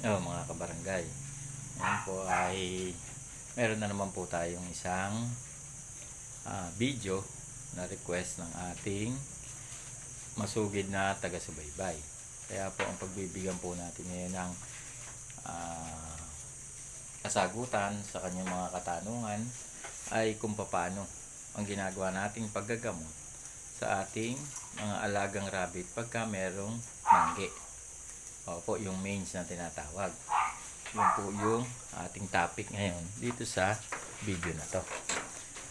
Oh, mga kabarangay, ngayon po ay meron na naman po tayong isang video na request ng ating masugid na taga-subaybay. Kaya po ang pagbibigyan po natin ngayon ng ah, kasagutan sa kanyang mga katanungan ay kung paano ang ginagawa nating paggagamot sa ating mga alagang rabbit pagka merong mangge. Opo, yung mange na tinatawag. Yun po yung ating topic ngayon dito sa video na to.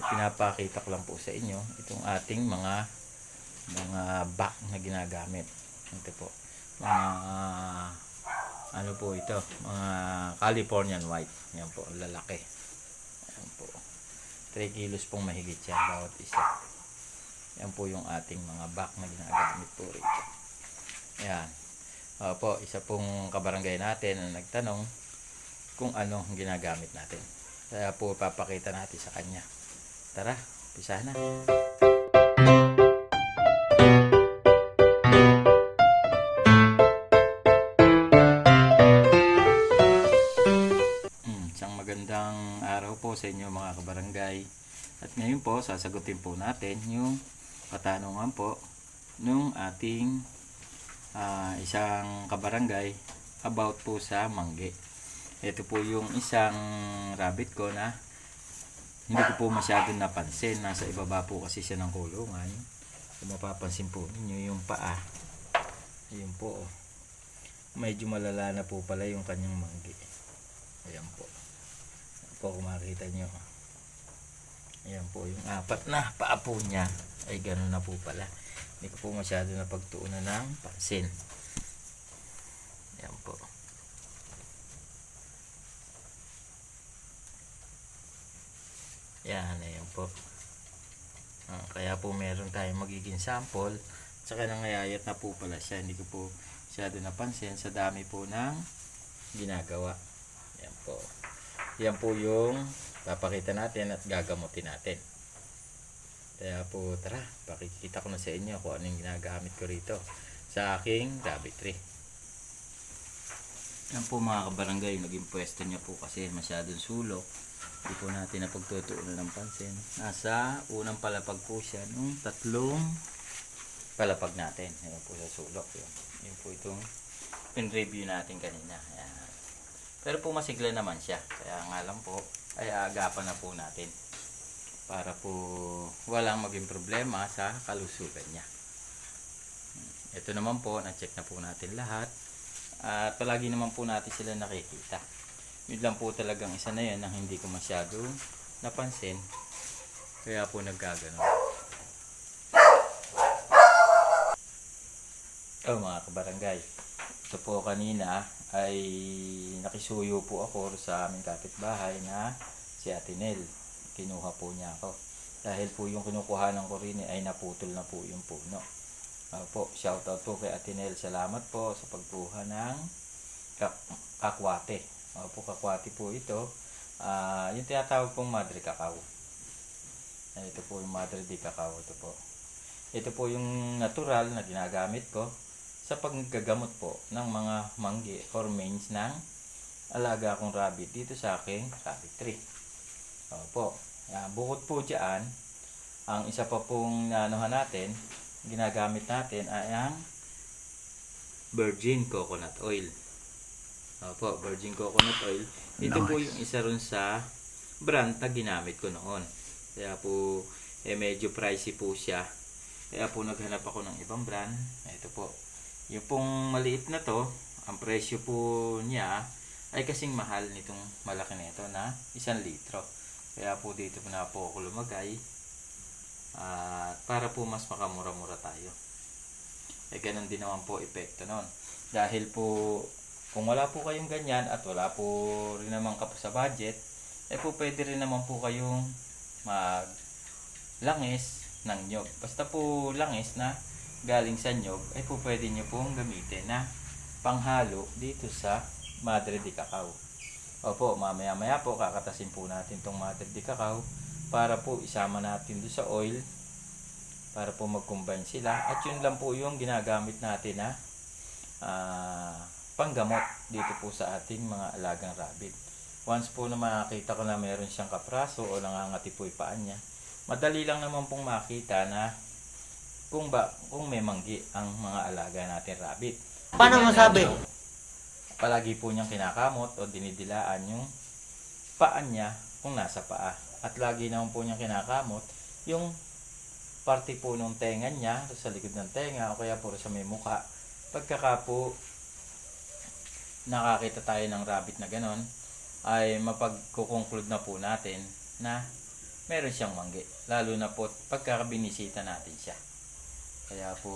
Pinapakita ko lang po sa inyo itong ating mga back na ginagamit. Ito po, mga ano po ito, mga Californian white. Yan po, lalaki. Yan po, 3 kilos pong mahigit yan bawat isa. Yan po yung ating mga back na ginagamit po rito. Yan. Opo, isa pong kabarangay natin na nagtanong kung ano ang ginagamit natin. Kaya po papakita natin sa kanya. Tara, pisahan na. Isang magandang araw po sa inyo mga kabarangay. At ngayon po, sasagutin po natin yung katanungan po nung ating isang kabarangay about po sa mangge. Ito po yung isang rabbit ko na hindi ko po masyadong napansin. Nasa ibaba po kasi siya ng kulungan. Kung mapapansin po ninyo yung paa, ayun po, medyo malala na po pala yung kanyang mangge. Ayan po. Ayan po, kung makikita nyo, ayan po yung apat na paa po niya ay gano'n na po pala. Hindi ko po masyado napagtuunan ng pansin. Ayan po. Yan, ayan po. Kaya po meron tayong magiging sample. Tsaka nangayayat na po pala siya. Hindi ko po masyado napansin sa dami po ng ginagawa. Ayan po. Yan po yung papakita natin at gagamutin natin. Kaya po tara, pakikita ko na sa inyo kung anong ginagamit ko rito sa aking rabbit tree. Yan po mga kabarangay, naging pwesto niya po kasi masyadong sulok. Hindi po natin napagtutuunan ng pansin. Nasa unang palapag po siya nung 3 palapag natin. Ayan po sa sulok. Yan po itong in-review natin kanina. Ayan. Pero po masigla naman siya. Kaya nga lang po ay aagapan na po natin para po walang maging problema sa kalusugan niya. Ito naman po, na-check na po natin lahat. At palagi naman po natin sila nakikita. Yun lang po talagang isa na yan na hindi ko masyado napansin. Kaya po nagkaganon. Oh mga kabarangay, ito po kanina ay nakisuyo po ako sa aming kapitbahay na si Ate Nel. Kinuha po niya ako. Dahil po yung kinukuhanan ko rin ay naputol na po yung puno. Po, shoutout po kay Ate Nel. Salamat po sa pagkuha ng kakwate. Po, kakwate po ito. Yung tinatawag pong Madre Cacao. Ito po yung Madre de Cacao. Ito po yung natural na ginagamit ko sa paggagamot po ng mga mangge or mange ng alaga kong rabbit dito sa aking rabbit tree. Po, bukod po dyan, ang isa pa pong nanuhan natin, ginagamit natin ay ang virgin coconut oil. Opo, virgin coconut oil. Ito nice. Po yung isa ron sa brand na ginamit ko noon. Kaya po, medyo pricey po siya. Kaya po naghanap ako ng ibang brand. Ito po. Yung pong maliit na to, ang presyo po niya ay kasing mahal nitong malaki na ito na 1 litro. Kaya po dito na po ako lumagay. Para po mas makamura-mura tayo. Ganun din naman po epekto nun. Dahil po kung wala po kayong ganyan at wala po rin naman kapo sa budget, po pwede rin naman po kayong maglangis ng nyog. Basta po langis na galing sa nyog, po pwede nyo pong gamitin na panghalo dito sa Madre de Cacao. Opo, mamaya-maya po kakatasin po natin tong Madre de Cacao para po isama natin doon sa oil para po mag-combine sila. At yun lang po yung ginagamit natin na panggamot dito po sa ating mga alagang rabbit. Once po na makita ko na meron siyang kapraso o nangangati po yung paan niya, madali lang naman pong makita na kung may manggi ang mga alaga natin rabbit. Paano masabi? Palagi po niyang kinakamot o dinidilaan yung paan niya kung nasa paa. At lagi naman po niyang kinakamot yung parte po ng tenga niya, sa likod ng tenga o kaya puro sa may mukha. Pagkaka po nakakita tayo ng rabbit na ganon, ay mapagkukonclude na po natin na meron siyang manggi. Lalo na po pagkakabinisita natin siya. Kaya po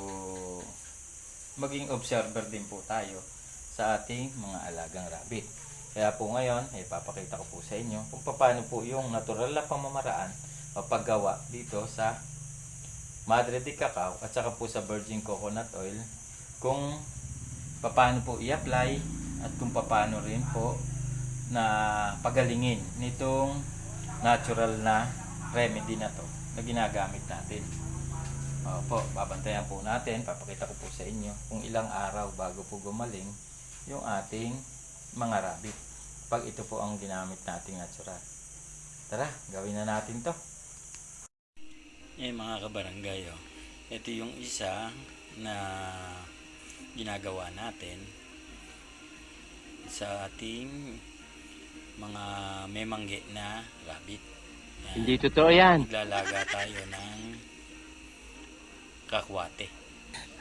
maging observer din po tayo sa ating mga alagang rabbit. Kaya po ngayon, ipapakita ko po sa inyo kung paano po yung natural na pamamaraan o paggawa dito sa Madre de Cacao at saka po sa virgin coconut oil, kung paano po i-apply at kung paano rin po na pagalingin nitong natural na remedy na to na ginagamit natin. Opo, babantayan po natin, papakita ko po sa inyo kung ilang araw bago po gumaling yung ating mga rabbit pag ito po ang ginamit nating natural. Tara, gawin na natin to. Mga kabarangay, ito yung isa na ginagawa natin sa ating mga may manggi na rabbit. Hindi totoo yan. Naglalaga tayo ng kakwate.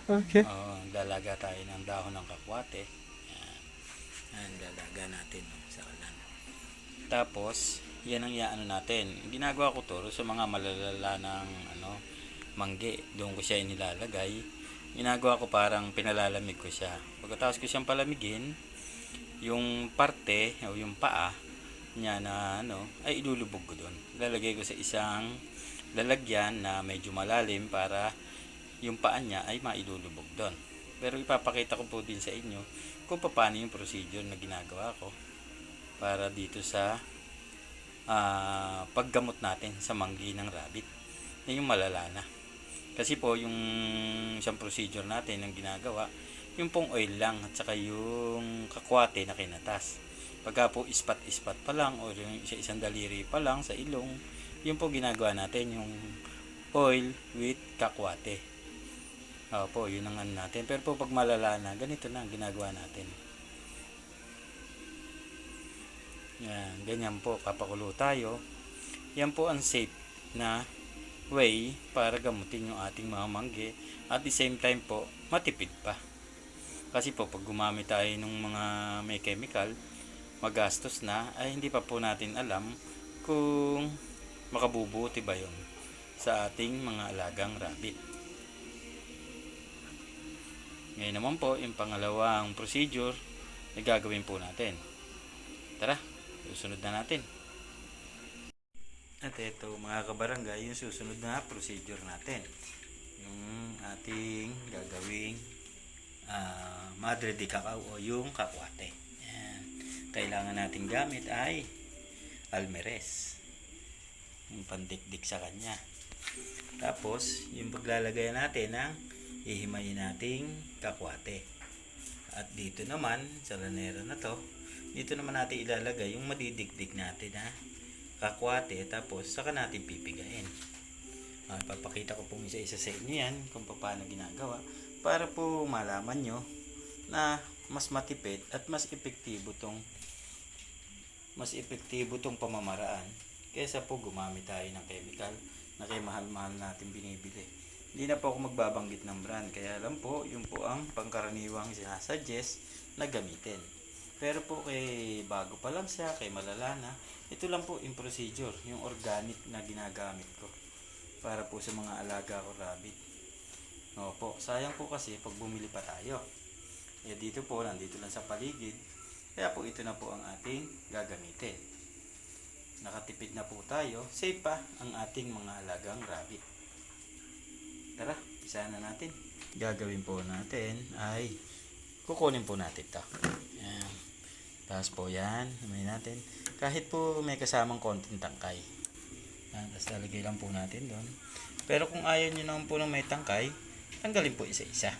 Okay. Naglalaga tayo ng dahon ng kakwate. Naglalaga natin sa kalan. Tapos, yan ang iaano natin. Ginagawa ko to sa mga malalala ng manggi. Doon ko siya inilalagay. Ginagawa ko parang pinalalamig ko siya. Pagkatapos ko siyang palamigin, yung parte o yung paa niya na ay ilulubog ko doon. Lalagay ko sa isang lalagyan na medyo malalim para yung paa niya ay mailulubog doon. Pero ipapakita ko po din sa inyo kung paano yung procedure na ginagawa ko para dito sa paggamot natin sa manggi ng rabbit na yung malala na. Kasi po yung isang procedure natin ang ginagawa, yung pong oil lang at saka yung kakwate na kinatas. Pagka po ispat-ispat pa lang o yung isang daliri pa lang sa ilong, yun po ginagawa natin, yung oil with kakwate. Opo, yun ang natin. Pero po pag malala na, ganito na ang ginagawa natin. Yan, ganyan po, papakulo tayo. Yan po ang safe na way para gamutin yung ating mga manggi at the same time po matipid pa. Kasi po pag gumamit tayo ng mga may chemical, magastos na, ay hindi pa po natin alam kung makabubuti ba yun sa ating mga alagang rabbit. Ngayon naman po yung pangalawang procedure na gagawin po natin. Tara, susunod na natin. At ito mga kabarangay, yung susunod na procedure natin, yung ating gagawing Madre de Cacao o yung kakwate. Ayan. Kailangan natin gamit ay almeres, yung pandikdik sa kanya. Tapos yung paglalagay natin ng ihimayin nating kakwate. At dito naman sa lanera na to, dito naman natin ilalagay yung madidikdik natin kakwate, tapos saka natin pipigain. Papakita ko pong isa-isa sa inyo yan kung paano ginagawa para po malaman nyo na mas matipid at mas epektibo tong pamamaraan kaysa po gumamit tayo ng chemical na kay mahal-mahal natin binibili. Hindi na po ako magbabanggit ng brand, kaya lang po yun po ang pangkaraniwang sinasuggest na gamitin. Pero po kay bago pa lang siya, kay malala na, ito lang po yung procedure, yung organic na ginagamit ko para po sa mga alaga ko rabbit. Opo, sayang po kasi pag bumili pa tayo. Dito po, nandito lang sa paligid. Kaya po ito na po ang ating gagamitin. Nakatipid na po tayo, safe pa ang ating mga alagang rabbit. Tara, isa na natin. Gagawin po natin ay kukunin po natin ito. Yan. Tapos po yan, may natin. Kahit po may kasamang konting tangkay. Yan, tapos lalagay lang po natin doon. Pero kung ayaw nyo naman po ng may tangkay, tanggalin po isa-isa.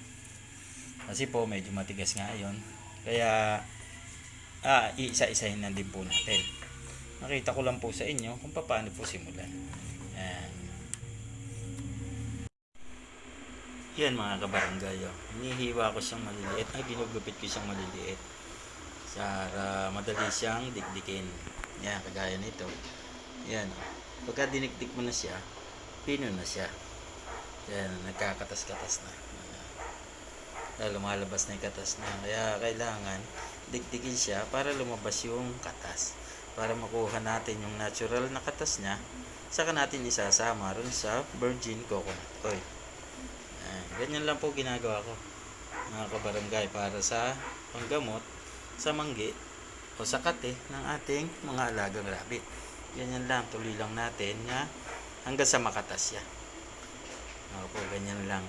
Kasi po medyo matigas nga yun. Kaya iisa-isahin na din po natin. Nakita ko lang po sa inyo kung paano po simulan. Yan. Yan mga kabarangay. Hinihiwa ko siyang maliliit. Ginugupit ko siyang maliliit. Para madali siyang dikdikin. Yan, kagaya nito. Yan. Pagka dinikdik mo na siya, pino na siya. Yan, nagkakatas-katas na. Lumalabas na yung katas na. Kaya kailangan dikdikin siya para lumabas yung katas. Para makuha natin yung natural na katas niya, saka natin isasama rin sa virgin coconut oil. Ganyan lang po ginagawa ko mga kabarangay para sa panggamot sa manggi o sa kate ng ating mga alagang rabbit. Ganyan lang, tuloy lang natin na hanggang sa makatas siya. Opo, ganyan lang.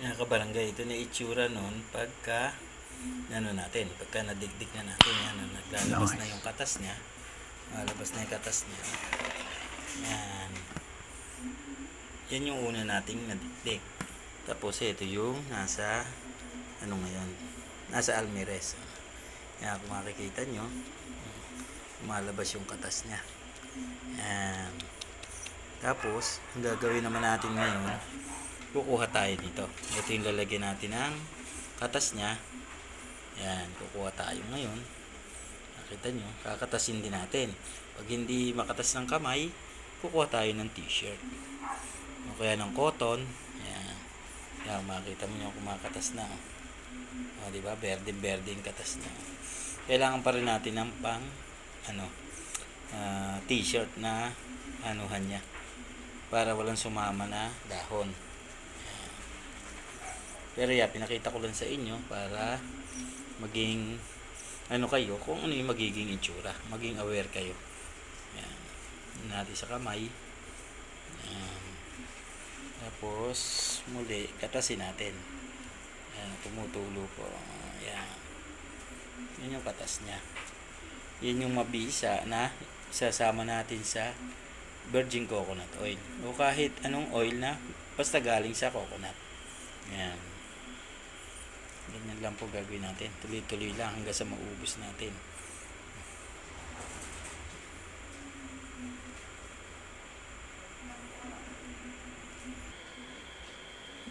Mga kabarangay, ito na itsura nun pagka pagka nadigdig na natin yan, naglalabas na yung katas niya. Lalabas na yung katas niya. Yan. Yan yung una nating nadigdig. Tapos ito yung nasa nasa almirez. Yan, kung makikita nyo, lumalabas yung katas niya. Yan. Tapos, ang gagawin naman natin ngayon, kukuha tayo dito. Ito yung lalagyan natin ng katas niya. Yan, kukuha tayo ngayon. Nakita nyo, kakatasin din natin. Pag hindi makatas ng kamay, kukuha tayo ng t-shirt. O kaya ng cotton. Yan. Yan, makita mo yung kumakatas na. O, diba? Berde-berde yung katas na. Kailangan pa rin natin ng pang t-shirt na anuhan niya. Para walang sumama na dahon. Pero pinakita ko lang sa inyo para maging kayo kung ano yung magiging itsura, maging aware kayo. Yan. Natin sa kamay. Yan. Tapos muli katasin natin. Yan, tumutulo po. Yan. Yan yung katas niya. Yan yung mabisa na isasama natin sa virgin coconut oil o kahit anong oil na basta galing sa coconut. Yan. Ganyan lang po gagawin natin. Tuloy-tuloy lang hanggang sa maubos natin.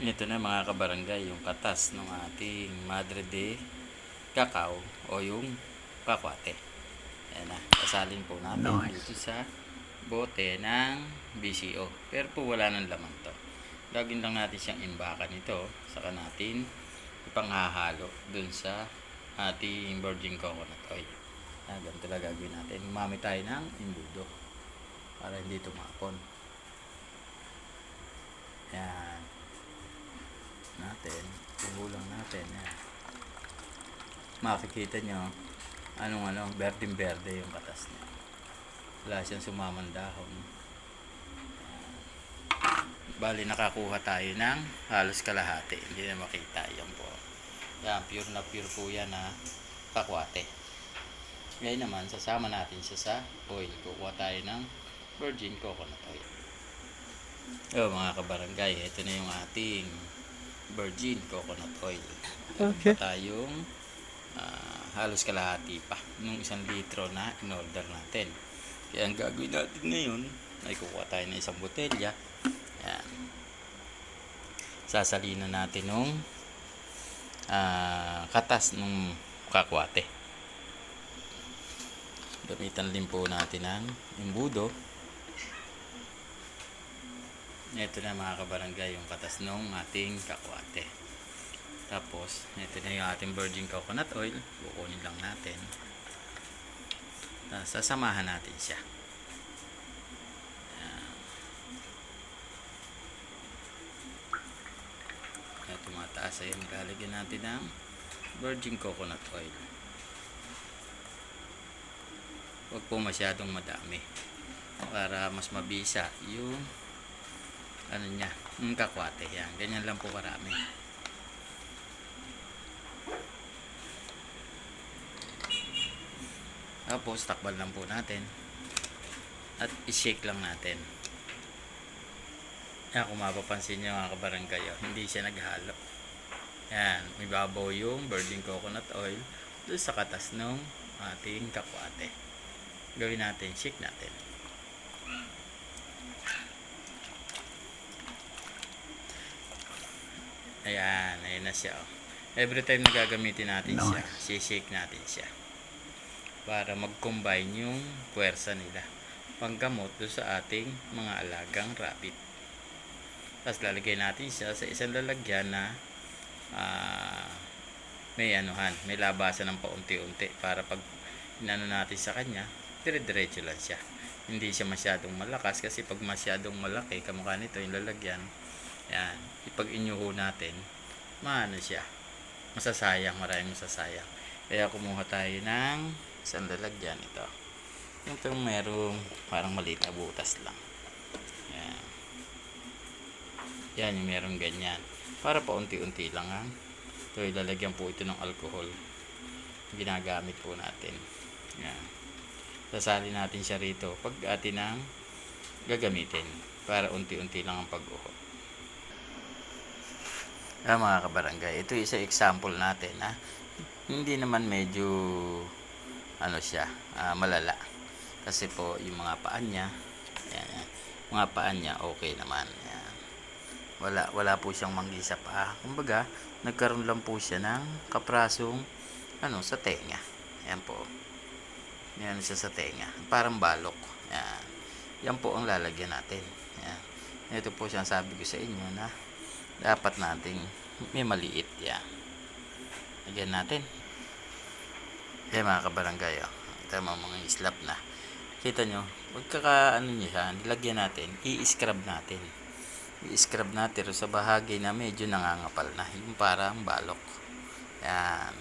Ito na mga kabarangay, yung katas ng ating Madre de Cacao o yung kakwate. Ayan na. Kasalin po natin dito sa bote ng BCO. Pero po wala ng laman to. Gagawin lang natin siyang imbakan ito. Saka natin ipanghahalo dun sa ating virgin coconut oil. Ganito lang gagawin natin. Gumamit tayo ng imbudo para hindi tumapon. Yan. Natin. Tubulang natin. Yan. Makikita nyo berdeng-berde yung katas niya. Wala siyang sumamang dahon. Bali nakakuha tayo ng halos kalahati. Hindi na makita. Yan po. Yan, pure na pure po yan na kakwate. Ngayon naman, sasama natin siya sa oil. Kukuha tayo ng virgin coconut oil. Mga kabarangay, ito na yung ating virgin coconut oil. Okay. Pa tayong halos kalahati pa nung 1 litro na in-order natin. Kaya ang gagawin natin ngayon ay kukuha tayo ng isang botelya. Yan. Sasalinan natin nung katas nung kakwate. Gamitan din po natin ang imbudo. Ito na mga kabarangay yung katas nung ating kakwate. Tapos, ito na yung ating virgin coconut oil. Kukunin lang natin. Sasamahan natin siya. Tumataas ay lalagyan natin ng virgin coconut oil. Huwag po masyadong madami para mas mabisa yung yung kakwate. Yan, ganyan lang po karami. Tapos takpan lang po natin at i-shake lang natin. Yan, kung mapapansin nyo mga kabarangay, oh, hindi siya naghalo. Yan, may babaw yung virgin coconut oil doon sa katas ng ating kakwate. Gawin natin, shake natin. Ayan, ayan na siya. Oh. Every time na gagamitin natin siya, shake natin siya. Para mag-combine yung puwersa nila. Panggamot doon sa ating mga alagang rabbit. Tapos lalagay natin siya sa isang lalagyan na may anuhan, may labasan ng paunti-unti para pag inano natin sa kanya, dire-diretso lang siya. Hindi siya masyadong malakas kasi pag masyadong malaki, kamukha nito yung lalagyan, yan, ipag inyuho natin, maano siya, masasayang, maraming masasayang. Kaya kumuha tayo ng isang lalagyan ito. Yung itong merong parang maliit na butas lang. Yan. Yan yung merong ganyan. Para paunti-unti lang ha. Ito ilalagyan po ito ng alcohol. Ginagamit po natin. Yan. Sasali natin siya rito pag atin ang gagamitin. Para unti-unti lang ang pag-uhot. Mga kabarangay, ito isa example natin ha. Hindi naman medyo ano siya, malala. Kasi po yung mga paan niya, yan, mga paan niya okay naman. Yan. Wala po siyang manggi sa paa. Kumbaga, nagkaroon lang po siya ng kaprasong sa tenga. Yan po. Yan siya sa tenga. Parang balok. Yan. Yan po ang lalagyan natin. Yan. Ito po siyang sabi ko sa inyo na dapat nating may maliit. Yan. Lagyan natin. Yan mga kabarangay. Oh. Ito mga islap na. Kita nyo, niya, nilagyan natin, i-scrub natin. I-scrub natin sa bahagi na medyo nangangapal na, yung parang balok. Yan.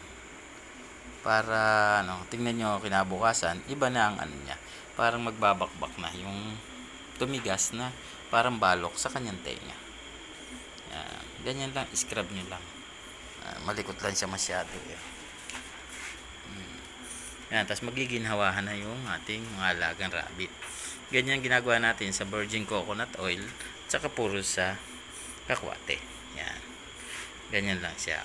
Para, tingnan nyo kinabukasan, iba na ang niya. Parang magbabakbak na, yung tumigas na, parang balok sa kanyang tenga. Yan. Ganyan lang, scrub nyo lang. Malikot lang siya masyado. Yan, tapos magiginhawahan na yung ating mga alagang rabbit. Ganyan ginagawa natin sa virgin coconut oil, tsaka puro sa kakwate. Yan. Ganyan lang siya.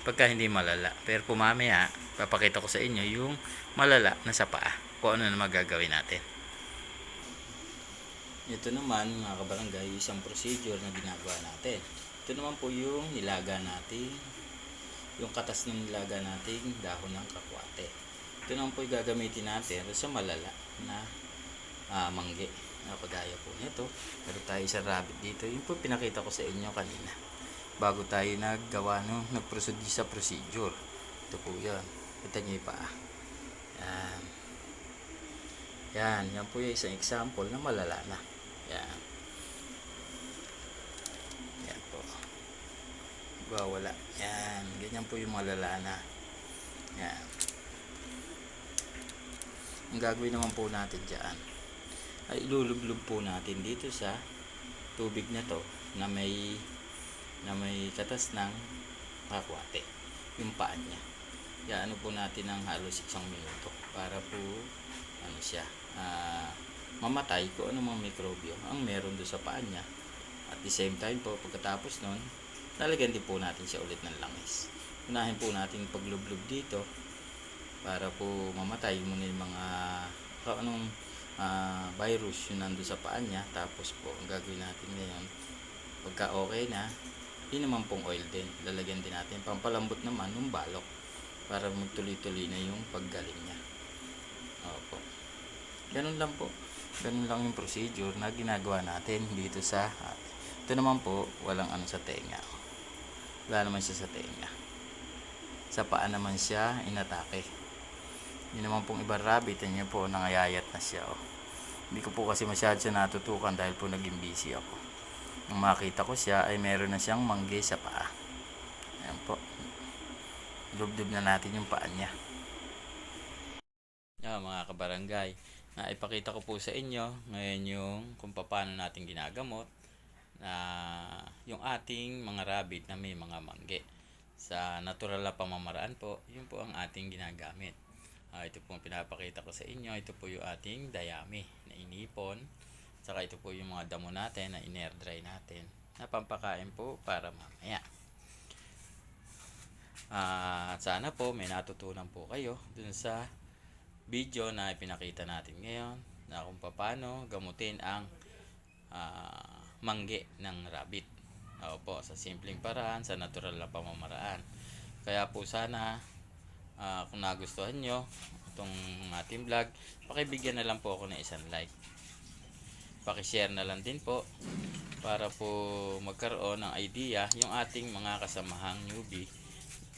Pagka hindi malala. Pero pumamaya, papakita ko sa inyo yung malala na sa paa. Kung ano na magagawin natin. Ito naman mga kabarangay, isang procedure na ginagawa natin. Ito naman po yung nilaga natin, yung katas ng nilaga nating dahon ng kakwate. Ito naman po yung gagamitin natin sa malala na mangge. Kagaya po nito. Pero tayo sa rabbit dito. Yung po pinakita ko sa inyo kanina. Bago tayo naggawa nag-proceed sa procedure. Ito po yan. Kita nyo yung paa. Yan. Yan. Yan po yung isang example na malala na. Yan. Yan po. Wala. Yan. Ganyan po yung malala na. Yan. Ang gagawin naman po natin dyan ay ilulublog po natin dito sa tubig na to na may katas ng kakwate. Yung paan niya. Yan, po natin ng halos 1 minuto para po siya mamatay kung ano mga mikrobyo ang meron doon sa paan niya. At the same time po, pagkatapos nun, lalagyan din po natin siya ulit ng langis. Unahin po natin paglublog dito para po mamatay muna yung mga virus yung nando sa paan niya. Tapos po, ang gagawin natin ngayon, pagka okay na, yun naman pong oil din. Lalagyan din natin. Pampalambot naman yung balok para magtuloy-tuloy na yung paggaling niya. Opo. Ganun lang po. Ganun lang yung procedure na ginagawa natin dito sa ito naman po, walang sa tenga. Wala naman siya sa tenga. Sa paa naman siya inatake. Yun naman pong ibang rabbit, yan po, nangayayat na siya. Hindi ko po kasi masyado siya natutukan dahil po naging busy ako. Nung makita ko siya ay meron na siyang mangge sa paa. Ayan po. Lubdob na natin yung paa niya. Mga kabarangay, ipakita ko po sa inyo ngayon yung kung paano natin ginagamot na yung ating mga rabbit na may mga mangge. Sa natural na pamamaraan po, yun po ang ating ginagamit. Ito po ang pinapakita ko sa inyo. Ito po yung ating dayami na inipon Saka ito po yung mga damo natin na in-air dry natin na pampakain po para mamaya. At sana po may natutunan po kayo dun sa video na ipinakita natin ngayon na kung paano gamutin ang mangge ng rabbit. Opo, sa simpleng paraan, sa natural na pamamaraan. Kaya po sana kung nagustuhan nyo itong ating vlog, pakibigyan na lang po ako ng isang like. Pakishare na lang din po para po magkaroon ng idea yung ating mga kasamahang newbie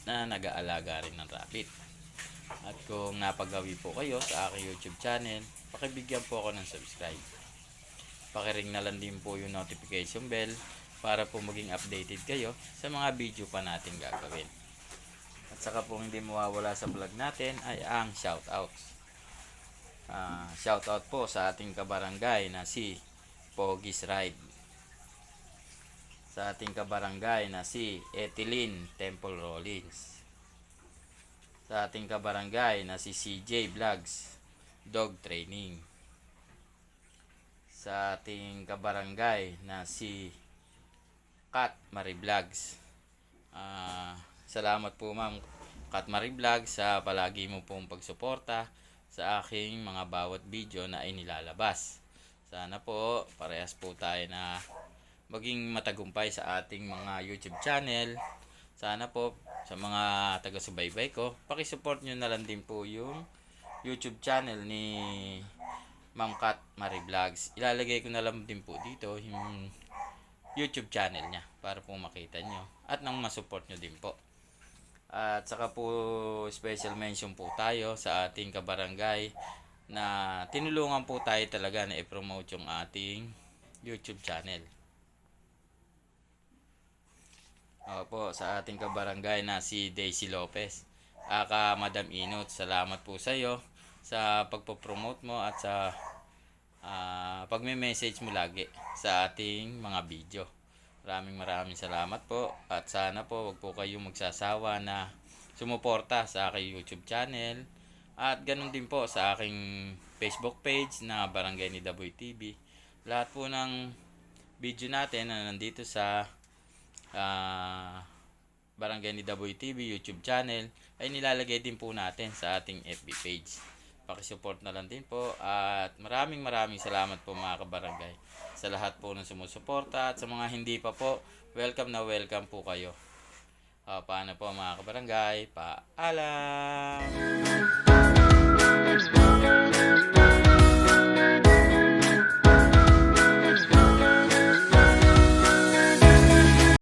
na nag-aalaga rin ng rabbit. At kung napagawi po kayo sa aking YouTube channel, pakibigyan po ako ng subscribe. Pakiring na lang din po yung notification bell para po maging updated kayo sa mga video pa natin gagawin. At saka po hindi mawawala sa vlog natin ay ang shoutouts. Shoutout po sa ating kabarangay na si Pogi's Ride. Sa ating kabarangay na si Etilin Temple Rollins. Sa ating kabarangay na si CJ Vlogs Dog Training. Sa ating kabarangay na si Kat Marie Vlogs. Salamat po Ma'am Kat Marie Vlogs sa palagi mo pong pagsuporta sa aking mga bawat video na inilalabas. Sana po parehas po tayo na maging matagumpay sa ating mga YouTube channel. Sana po sa mga taga-subaybay ko, pakisupport nyo na lang din po yung YouTube channel ni Ma'am Kat Marie Vlogs. Ilalagay ko na lang din po dito yung YouTube channel niya para po makita nyo at nang masupport nyo din po. At saka po special mention po tayo sa ating kabarangay na tinulungan po tayo talaga na i-promote yung ating YouTube channel. Opo, sa ating kabarangay na si Daisy Lopez, aka Madam Inot, salamat po sa iyo sa pagpo-promote mo at sa pagme-message mo lagi sa ating mga video. Maraming salamat po at sana po wag po kayong magsasawa na sumuporta sa aking YouTube channel at ganun din po sa aking Facebook page na Barangay ni Daboy TV. Lahat po ng video natin na nandito sa Barangay ni Daboy TV YouTube channel ay nilalagay din po natin sa ating FB page. Pakisupport na lang din po at maraming salamat po mga kabarangay sa lahat po ng sumusuporta at sa mga hindi pa po, welcome na welcome po kayo. Paano po mga kabarangay? Paalam!